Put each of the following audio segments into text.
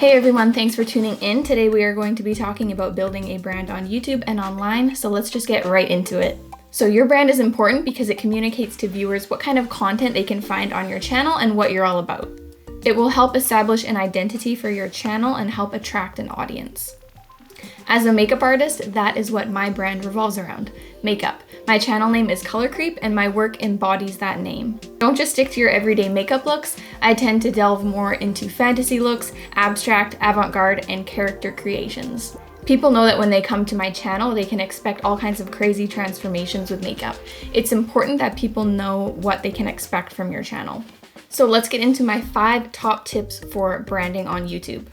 Hey everyone, thanks for tuning in. Today we are going to be talking about building a brand on YouTube and online, so let's just get right into it. So your brand is important because it communicates to viewers what kind of content they can find on your channel and what you're all about. It will help establish an identity for your channel and help attract an audience. As a makeup artist, that is what my brand revolves around, makeup. My channel name is Color Creep and my work embodies that name. Don't just stick to your everyday makeup looks. I tend to delve more into fantasy looks, abstract, avant-garde, and character creations. People know that when they come to my channel, they can expect all kinds of crazy transformations with makeup. It's important that people know what they can expect from your channel. So let's get into my 5 top tips for branding on YouTube.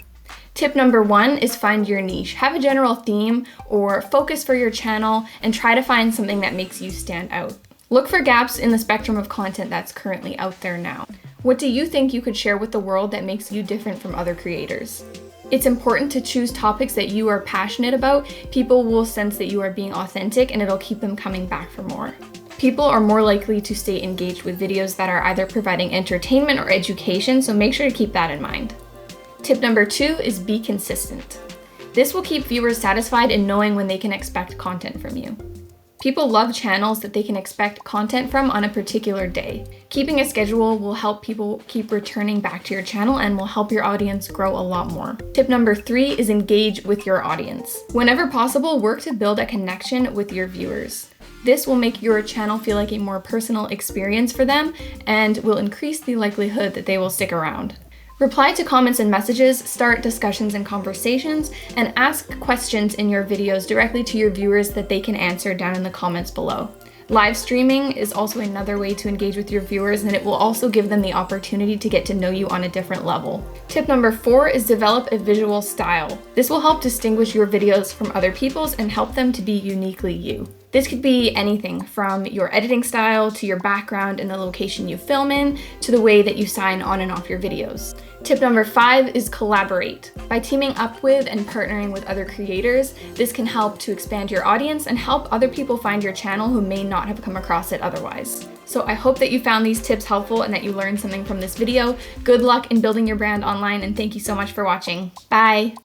Tip number 1 is find your niche. Have a general theme or focus for your channel and try to find something that makes you stand out. Look for gaps in the spectrum of content that's currently out there now. What do you think you could share with the world that makes you different from other creators? It's important to choose topics that you are passionate about. People will sense that you are being authentic and it'll keep them coming back for more. People are more likely to stay engaged with videos that are either providing entertainment or education, so make sure to keep that in mind. Tip number 2 is be consistent. This will keep viewers satisfied in knowing when they can expect content from you. People love channels that they can expect content from on a particular day. Keeping a schedule will help people keep returning back to your channel and will help your audience grow a lot more. Tip number 3 is engage with your audience. Whenever possible, work to build a connection with your viewers. This will make your channel feel like a more personal experience for them and will increase the likelihood that they will stick around. Reply to comments and messages, start discussions and conversations, and ask questions in your videos directly to your viewers that they can answer down in the comments below. Live streaming is also another way to engage with your viewers, and it will also give them the opportunity to get to know you on a different level. Tip number 4 is develop a visual style. This will help distinguish your videos from other people's and help them to be uniquely you. This could be anything from your editing style to your background and the location you film in to the way that you sign on and off your videos. Tip number 5 is collaborate. By teaming up with and partnering with other creators, this can help to expand your audience and help other people find your channel who may not have come across it otherwise. So I hope that you found these tips helpful and that you learned something from this video. Good luck in building your brand online, and thank you so much for watching. Bye!